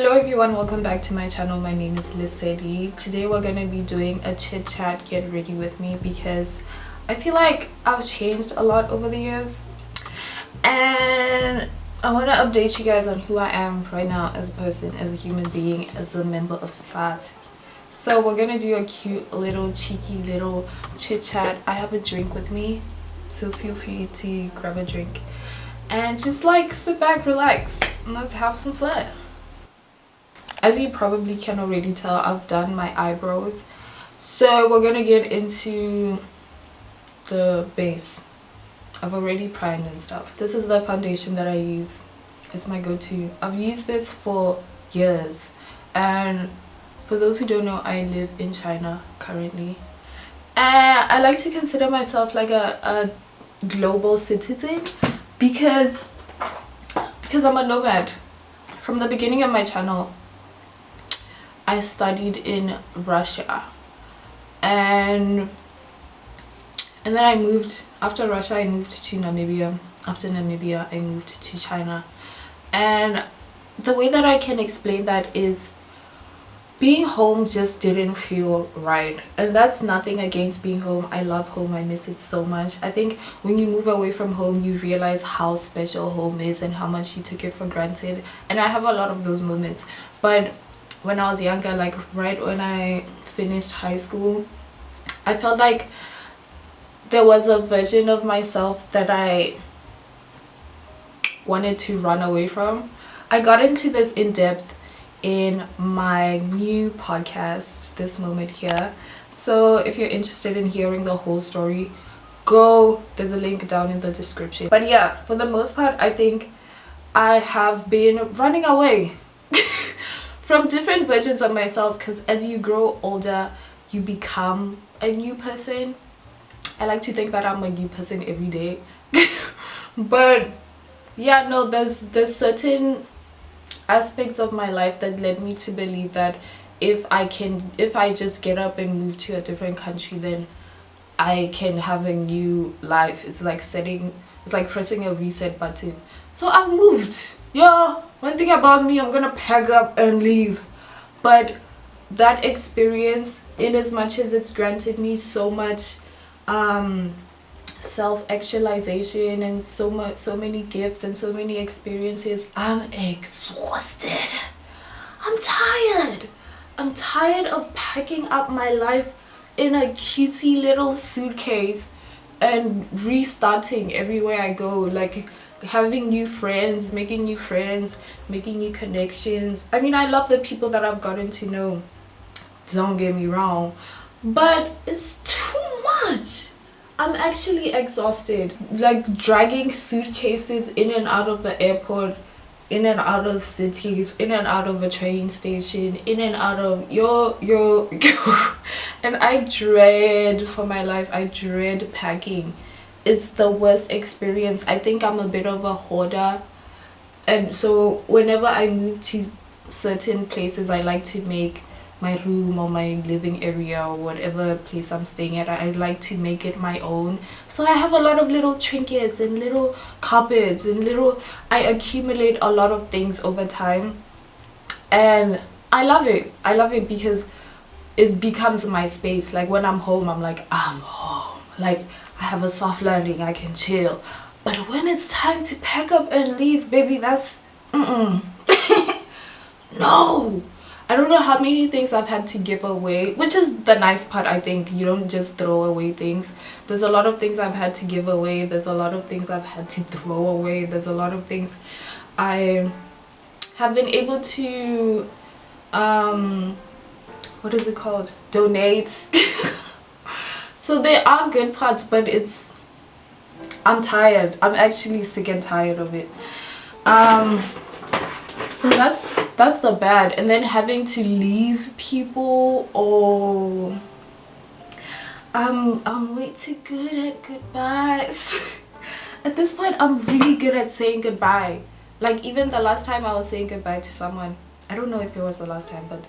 Hello everyone, welcome back to my channel. My name is Lisedi. Today we're going to be doing a chit chat get ready with me because I feel like I've changed a lot over the years and I want to update you guys on who I am right now as a person, as a human being, as a member of society. So we're going to do a cute little cheeky little chit chat. I have a drink with me, so feel free to grab a drink and just like sit back, relax, and let's have some fun. As you probably can already tell, I've done my eyebrows, so we're gonna get into the base. I've already primed and stuff. This is the foundation that I use. It's my go-to. I've used this for years, and for those who don't know, I live in China currently, and I like to consider myself like a global citizen because I'm a nomad. From the beginning of my channel, I studied in Russia, and then I moved. After Russia, I moved to Namibia. After Namibia, I moved to China. And the way that I can explain that is being home just didn't feel right. And that's nothing against being home. I love home. I miss it so much. I think when you move away from home, you realize how special home is and how much you took it for granted. And I have a lot of those moments. But when I was younger, like right when I finished high school, I felt like there was a version of myself that I wanted to run away from. I got into this in depth in my new podcast, This Moment Here. So if you're interested in hearing the whole story, there's a link down in the description. But yeah, for the most part, I think I have been running away from different versions of myself, because as you grow older, you become a new person. I like to think that I'm a new person every day. But yeah, no, there's certain aspects of my life that led me to believe that if I just get up and move to a different country, then I can have a new life. It's like pressing a reset button. So I've moved. Yeah, one thing about me, I'm gonna pack up and leave. But that experience, in as much as it's granted me so much self-actualization and so many gifts and so many experiences, I'm exhausted. I'm tired of packing up my life in a cutesy little suitcase and restarting everywhere I go, like having new friends, making new connections. I mean, I love the people that I've gotten to know, don't get me wrong, but it's too much. I'm actually exhausted, like dragging suitcases in and out of the airport, in and out of cities, in and out of a train station, in and out of yo and I dread for my life. I dread packing. It's the worst experience. I think I'm a bit of a hoarder, and so whenever I move to certain places, I like to make my room or my living area or whatever place I'm staying at, I like to make it my own. So I have a lot of little trinkets and little cupboards and I accumulate a lot of things over time, and I love it because it becomes my space. Like when I'm home, I'm like, I'm home, like I have a soft landing, I can chill. But when it's time to pack up and leave, baby, that's no. I don't know how many things I've had to give away, which is the nice part. I think you don't just throw away things. There's a lot of things I've had to give away. There's a lot of things I've had to throw away. There's a lot of things I have been able to what is it called, donate. So there are good parts, but I'm tired. I'm actually sick and tired of it. So that's the bad. And then having to leave people, oh, I'm way too good at goodbyes. At this point, I'm really good at saying goodbye. Like even the last time I was saying goodbye to someone, I don't know if it was the last time, but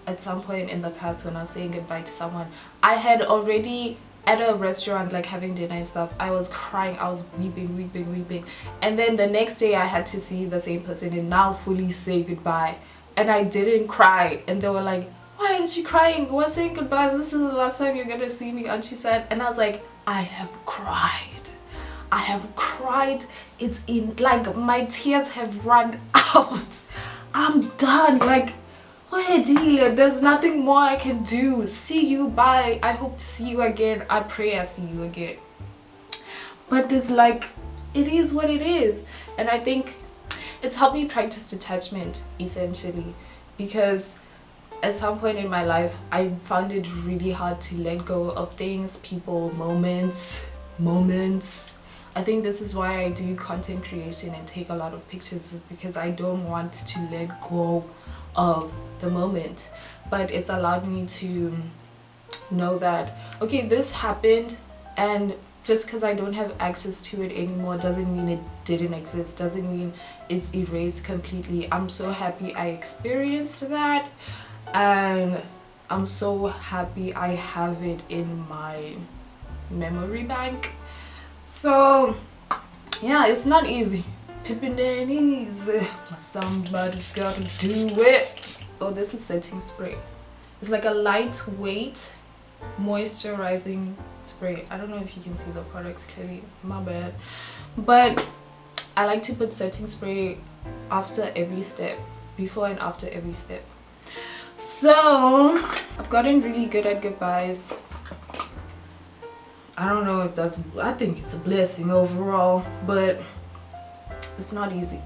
at some point in the past when I was saying goodbye to someone, I had already at a restaurant, like having dinner and stuff, I was crying, I was weeping, and then the next day I had to see the same person and now fully say goodbye. and I didn't cry, and they were like, why aren't you crying? We're saying goodbye. This is the last time you're gonna see me. And she said, and I was like, I have cried. I have cried. It's in, like, my tears have run out. I'm done. Like, oh, Delia, there's nothing more I can do. See you. Bye. I hope to see you again. I pray I see you again. But there's like, it is what it is. And I think it's helped me practice detachment, essentially, because at some point in my life I found it really hard to let go of things, people, moments. I think this is why I do content creation and take a lot of pictures, because I don't want to let go of the moment. But it's allowed me to know that, okay, this happened, and just because I don't have access to it anymore doesn't mean it didn't exist, doesn't mean it's erased completely. I'm so happy I experienced that, and I'm so happy I have it in my memory bank. So yeah, it's not easy. Pippin' ain't easy. Somebody's gotta do it. Oh, this is setting spray. It's like a lightweight moisturizing spray. I don't know if you can see the products clearly, my bad, but I like to put setting spray after every step, before and after every step. So I've gotten really good at goodbyes. I don't know if that's, I think it's a blessing overall, but it's not easy.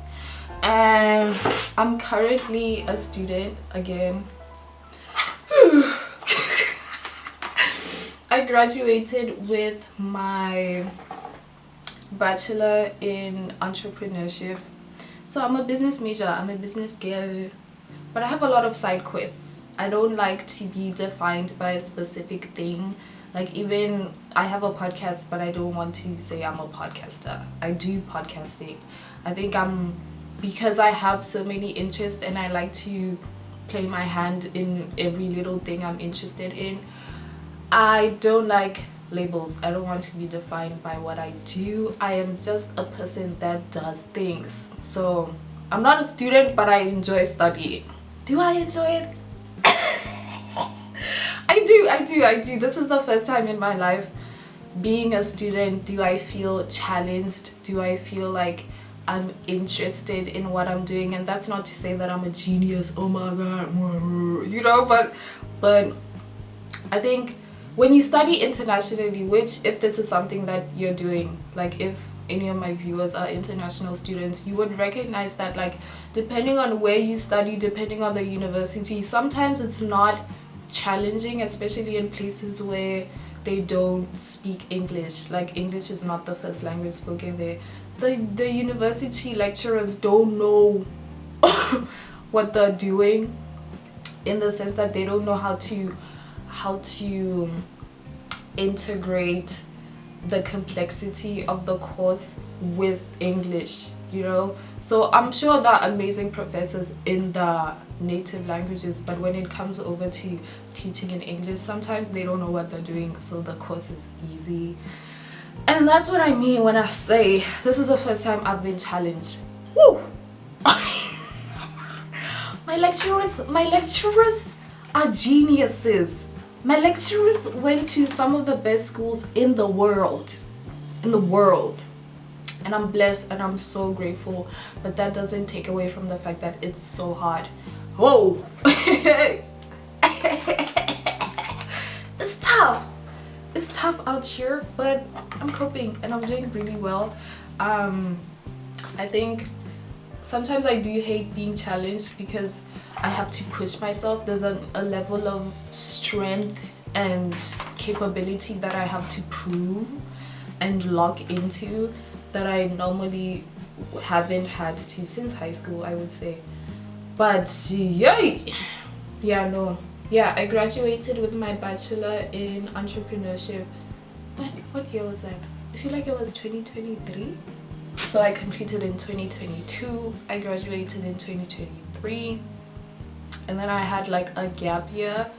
And I'm currently a student again. I graduated with my bachelor in entrepreneurship. So I'm a business major, I'm a business girl, but I have a lot of side quests. I don't like to be defined by a specific thing. Like, even I have a podcast, but I don't want to say I'm a podcaster. I do podcasting. I think because I have so many interests and I like to play my hand in every little thing I'm interested in, I don't like labels. I don't want to be defined by what I do. I am just a person that does things. So I'm not a student, but I enjoy studying. Do I enjoy it? I do. This is the first time in my life being a student. Do I feel challenged? Do I feel like I'm interested in what I'm doing? And that's not to say that I'm a genius, oh my god, you know, but I think when you study internationally, which, if this is something that you're doing, like if any of my viewers are international students, you would recognize that, like, depending on where you study, depending on the university, sometimes it's not challenging, especially in places where they don't speak English. Like, English is not the first language spoken there. The university lecturers don't know what they're doing, in the sense that they don't know how to integrate the complexity of the course with English, you know. So I'm sure there are amazing professors in the native languages, but when it comes over to teaching in English, sometimes they don't know what they're doing, so the course is easy. And that's what I mean when I say this is the first time I've been challenged. Woo! My lecturers are geniuses. My lecturers went to some of the best schools in the world. And I'm blessed and I'm so grateful, but that doesn't take away from the fact that it's so hard. Whoa! It's tough out here, but I'm coping and I'm doing really well. I think sometimes I do hate being challenged because I have to push myself. There's a level of strength and capability that I have to prove and lock into that I normally haven't had to since high school, I would say. But I graduated with my bachelor in entrepreneurship. But what year was that? I feel like it was 2023. So I completed in 2022. I graduated in 2023. And then I had like a gap year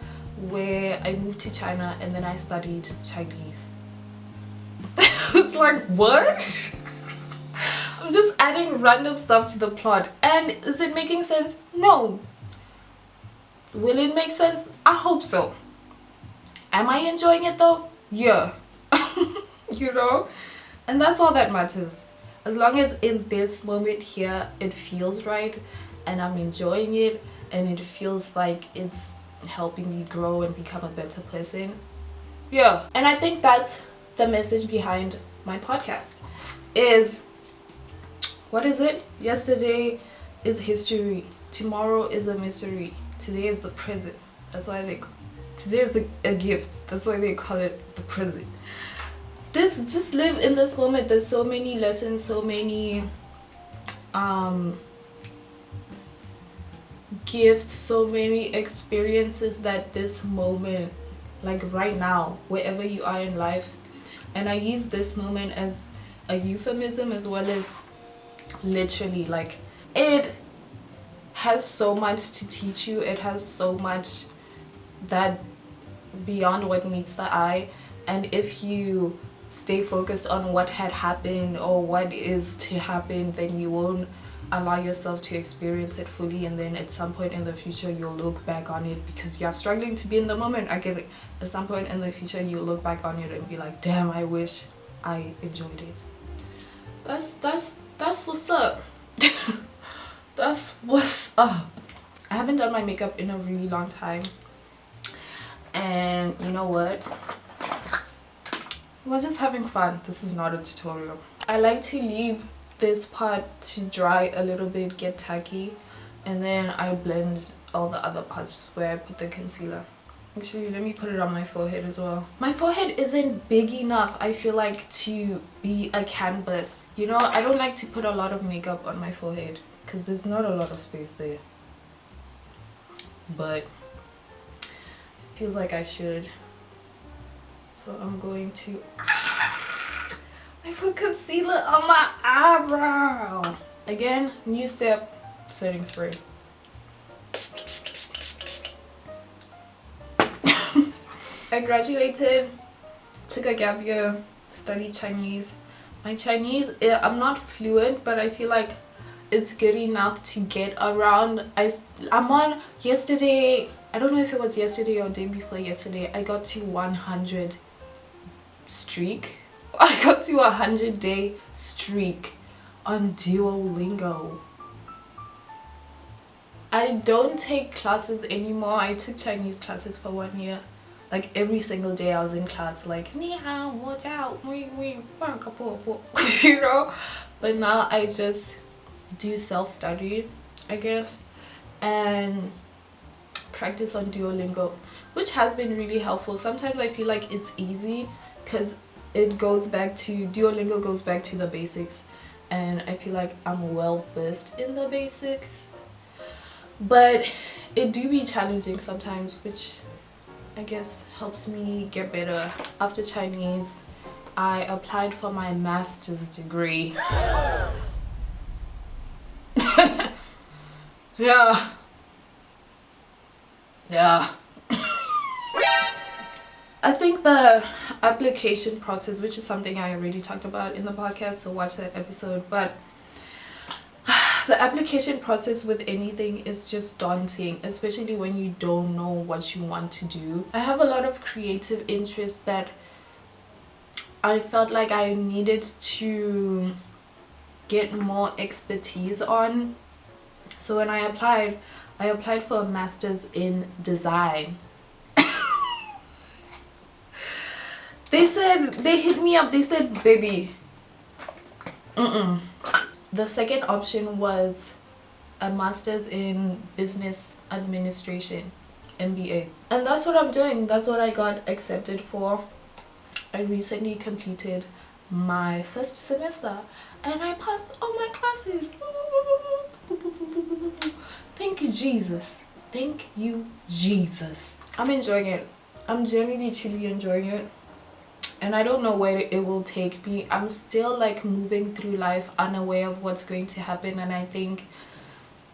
where I moved to China and then I studied Chinese. It's like, what? I'm just adding random stuff to the plot. And is it making sense? No. Will it make sense? I hope so. Am I enjoying it though? Yeah. You know? And that's all that matters. As long as in this moment here it feels right and I'm enjoying it and it feels like it's helping me grow and become a better person. Yeah. And I think that's the message behind my podcast. Is, what is it? Yesterday is history. Tomorrow is a mystery. Today is the present. That's why today is a gift. That's why they call it the present. Just live in this moment. There's so many lessons, so many gifts, so many experiences that this moment, like right now, wherever you are in life, and I use this moment as a euphemism as well as literally, like, it has so much to teach you. It has so much that beyond what meets the eye, and if you stay focused on what had happened or what is to happen, then you won't allow yourself to experience it fully, and then at some point in the future you'll look back on it because you're struggling to be in the moment. I get it. At some point in the future you'll look back on it and be like, damn, I wish I enjoyed it. That's what's up. That's what's up. I haven't done my makeup in a really long time, and you know what, we're just having fun. This is not a tutorial. I like to leave this part to dry a little bit, get tacky, and then I blend all the other parts where I put the concealer. Actually, let me put it on my forehead as well. My forehead isn't big enough, I feel like, to be a canvas. You know, I don't like to put a lot of makeup on my forehead because there's not a lot of space there. But it feels like I should. So I'm going to... I put concealer on my eyebrow. Again, new step, setting spray. I graduated, took a gap year, studied Chinese. My Chinese, I'm not fluent, but I feel like it's good enough to get around. I'm on yesterday, I don't know if it was yesterday or day before yesterday, I got to 100 streak. I got to 100-day streak on Duolingo. I don't take classes anymore. I took Chinese classes for 1 year. Like every single day I was in class, like, ni hao, watch out, you know? But now I just do self-study, I guess, and practice on Duolingo, which has been really helpful. Sometimes I feel like it's easy because Duolingo goes back to the basics, and I feel like I'm well versed in the basics, but it do be challenging sometimes, which I guess helps me get better. After Chinese, I applied for my master's degree. Yeah. I think the application process, which is something I already talked about in the podcast, so watch that episode, but the application process with anything is just daunting, especially when you don't know what you want to do. I have a lot of creative interests that I felt like I needed to get more expertise on. So when I applied for a master's in design. They hit me up, they said, baby, The second option was a master's in business administration, MBA. And that's what I'm doing. That's what I got accepted for. I recently completed my first semester and I passed all my classes. Thank you, Jesus. Thank you, Jesus. I'm enjoying it. I'm genuinely, truly enjoying it. And I don't know where it will take me. I'm still like moving through life unaware of what's going to happen, and I think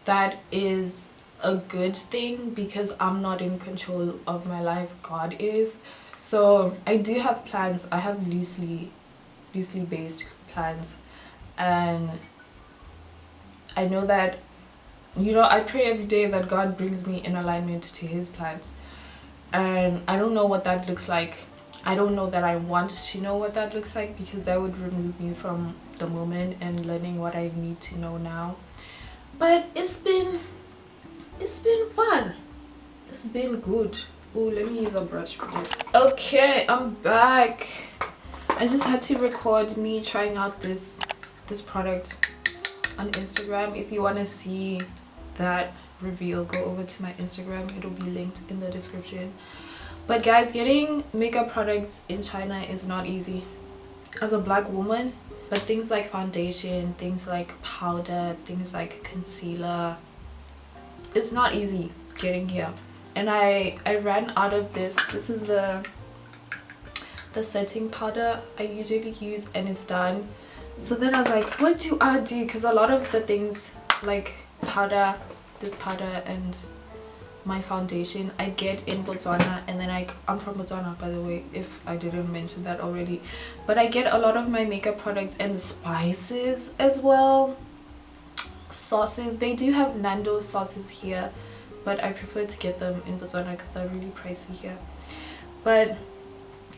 that is a good thing because I'm not in control of my life. God is. So I do have plans. I have loosely based plans, and I know that You know, I pray every day that God brings me in alignment to his plans. And I don't know what that looks like. I don't know that I want to know what that looks like, because that would remove me from the moment and learning what I need to know now. But it's been fun. It's been good. Oh, let me use a brush for this. Okay, I'm back. I just had to record me trying out this product on Instagram. If you want to see that reveal, go over to my Instagram. It'll be linked in the description. But guys, getting makeup products in China is not easy as a black woman. But things like foundation, things like powder, things like concealer, it's not easy getting here. And I ran out of this. This is the setting powder I usually use, and it's done. So then I was like, what do I do? Because a lot of the things like powder, this powder, and my foundation I get in Botswana, and then I'm from Botswana, by the way, if I didn't mention that already. But I get a lot of my makeup products and the spices as well. Sauces, they do have Nando's sauces here, but I prefer to get them in Botswana because they're really pricey here. But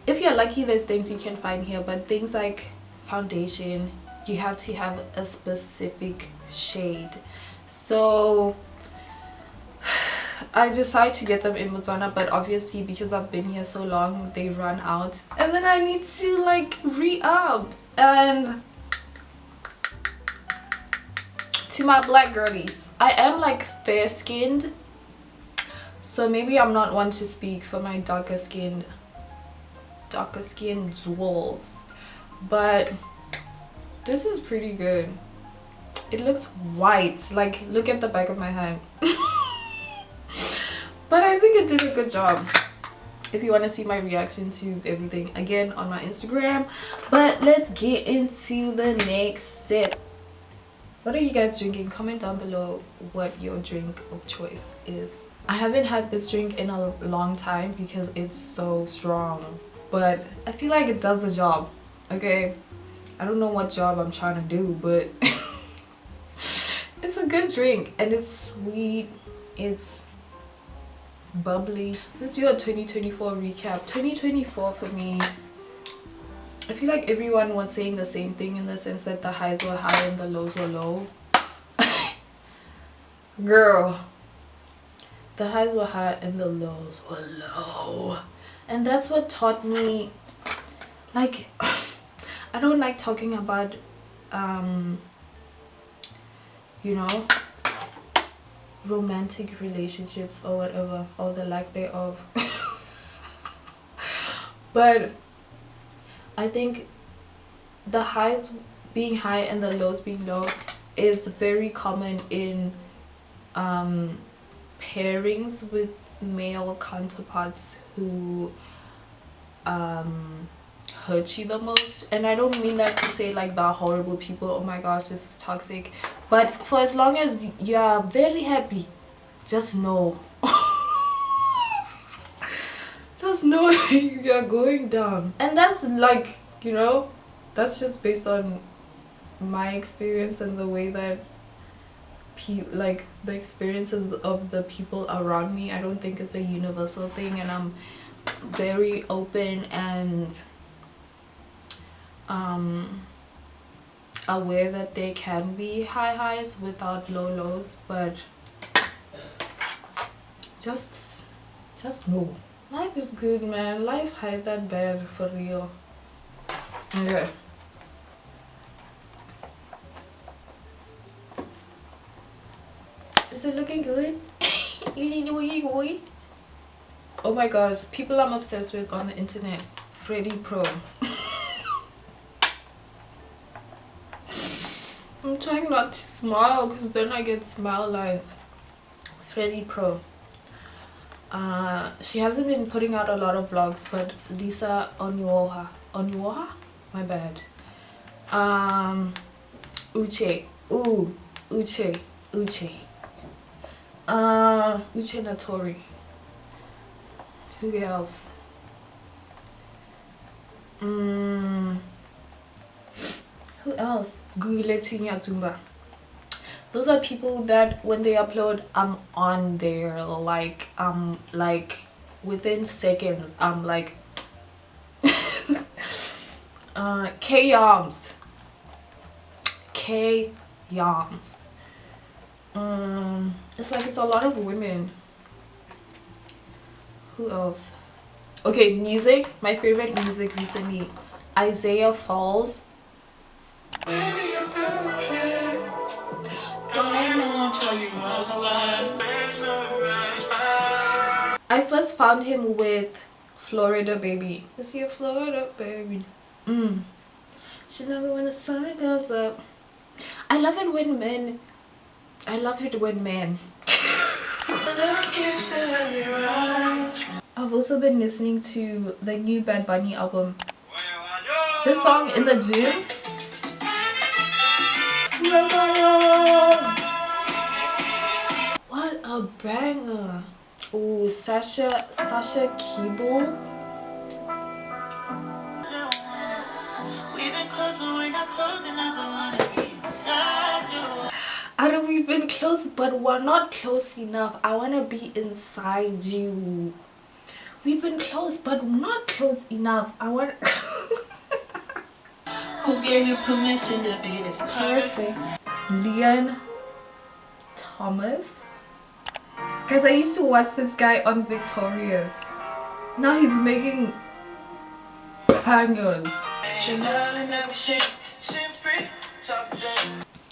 if you're lucky, there's things you can find here. But things like foundation, you have to have a specific shade. So I decided to get them in Botswana, but obviously because I've been here so long, they run out, and then I need to like re-up. And to my black girlies, I am like fair skinned, so maybe I'm not one to speak for my darker skinned jewels, but this is pretty good. It looks white, like look at the back of my hand. But I think it did a good job. If you want to see my reaction to everything, again on my Instagram. But let's get into the next step. What are you guys drinking? Comment down below what your drink of choice is. I haven't had this drink in a long time because it's so strong, but I feel like it does the job. Okay, I don't know what job I'm trying to do, but it's a good drink, and it's sweet, it's bubbly. Let's do a 2024 recap. 2024 for me, I feel like everyone was saying the same thing, in the sense that the highs were high and the lows were low. Girl, the highs were high and the lows were low, and that's what taught me, like, I don't like talking about you know, romantic relationships or whatever, or the lack thereof. But I think the highs being high and the lows being low is very common in pairings with male counterparts who hurt you the most. And I don't mean that to say like they're horrible people, oh my gosh, this is toxic, but for as long as you're very happy, just know just know you're going down. And that's like, you know, that's just based on my experience and the way that like the experiences of the people around me. I don't think it's a universal thing, and I'm very open and aware that there can be high highs without low lows, but just know life is good, man. Life hide that bad for real. Okay, is it looking good? Oh my gosh, people I'm obsessed with on the internet, Freddie Pro. I'm trying not to smile because then I get smile lines. Freddie Pro. She hasn't been putting out a lot of vlogs, but Lisa Onyuoha, my bad. Uche Natori. Who else? Who else? Guguletu Nyazumba. Those are people that when they upload, I'm on there, like within seconds. I'm like K-Yams. K-Yams. It's like it's a lot of women. Who else? Okay, music. My favorite music recently, Isaiah Falls. I first found him with Florida Baby. Is he a Florida Baby? She never when the sun comes up. I love it when men. I've also been listening to the new Bad Bunny album. This song in the gym. What a banger. Oh, Sasha Kibo. I know we've been close, but we're not close enough. I want to be inside you. We've been close, but not close enough. I want. Who gave you permission to be this perfect? Leon Thomas. Guys, I used to watch this guy on Victorious. Now he's making bangers.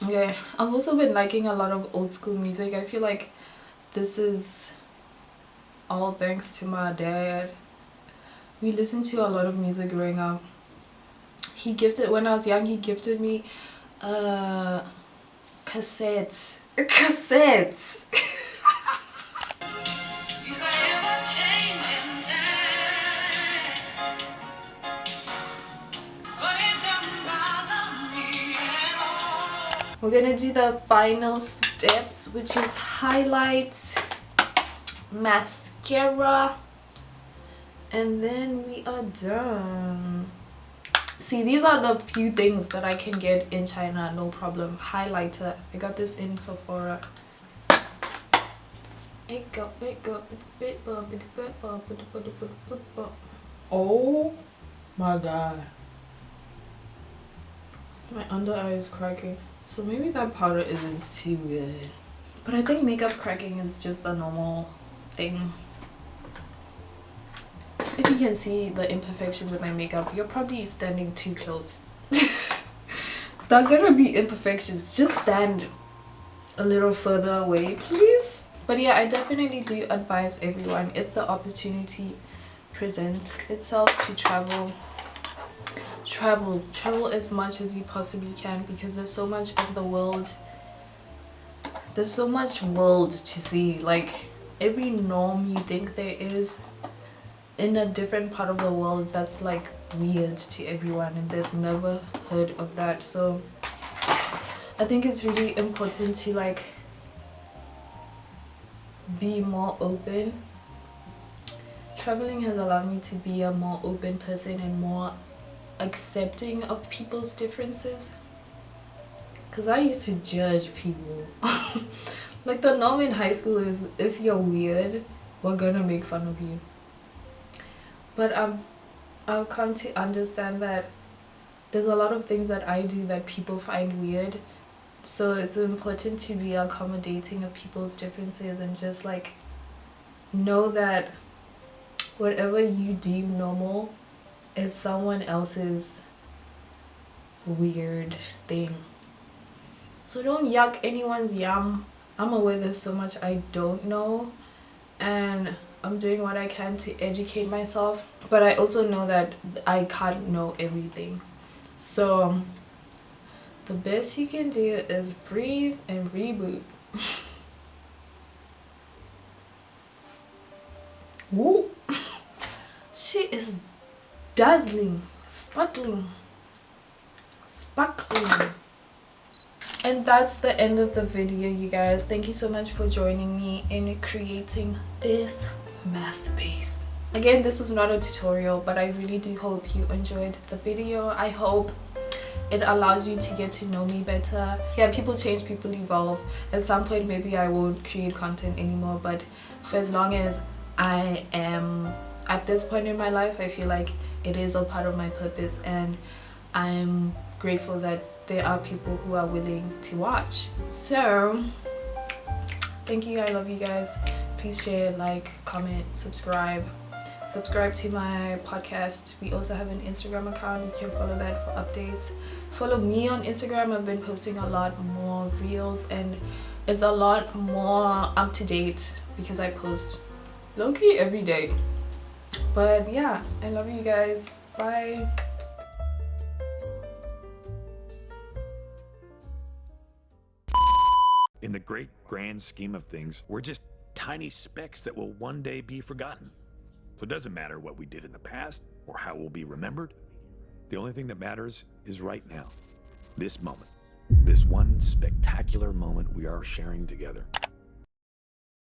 Okay, I've also been liking a lot of old school music. I feel like this is all thanks to my dad. We listened to a lot of music growing up. When I was young, he gifted me cassettes. We're gonna do the final steps, which is highlights, mascara, and then we are done. See, these are the few things that I can get in China, no problem. Highlighter, I got this in Sephora. Oh my god, my under eye is cracking. So maybe that powder isn't too good. But I think makeup cracking is just a normal thing. If you can see the imperfections with my makeup, you're probably standing too close. There are gonna be imperfections. Just stand a little further away, please. But yeah, I definitely do advise everyone, if the opportunity presents itself, to travel as much as you possibly can, because there's so much of the world, there's so much world to see. Like, every norm you think there is in a different part of the world, that's like weird to everyone and they've never heard of that. So I think it's really important to like be more open. Traveling has allowed me to be a more open person and more accepting of people's differences, because I used to judge people. Like, the norm in high school is, if you're weird, we're gonna make fun of you. But I've come to understand that there's a lot of things that I do that people find weird, so it's important to be accommodating of people's differences and just like know that whatever you deem normal is someone else's weird thing. So don't yuck anyone's yum. I'm aware there's so much I don't know, and I'm doing what I can to educate myself, but I also know that I can't know everything. So the best you can do is breathe and reboot. Woo! She is dazzling, sparkling. And that's the end of the video, you guys. Thank you so much for joining me in creating this masterpiece. Again, this was not a tutorial, but I really do hope you enjoyed the video. I hope it allows you to get to know me better. Yeah, people change, people evolve. At some point maybe I won't create content anymore, but for as long as I am at this point in my life, I feel like it is a part of my purpose, and I'm grateful that there are people who are willing to watch. So thank you, I love you guys. Please share, like, comment, subscribe to my podcast. We also have an Instagram account, you can follow that for updates. Follow me on Instagram. I've been posting a lot more reels, and it's a lot more up to date because I post low-key every day. But yeah, I love you guys. Bye. In the great grand scheme of things, we're just tiny specks that will one day be forgotten. So it doesn't matter what we did in the past or how we'll be remembered. The only thing that matters is right now. This moment. This one spectacular moment we are sharing together.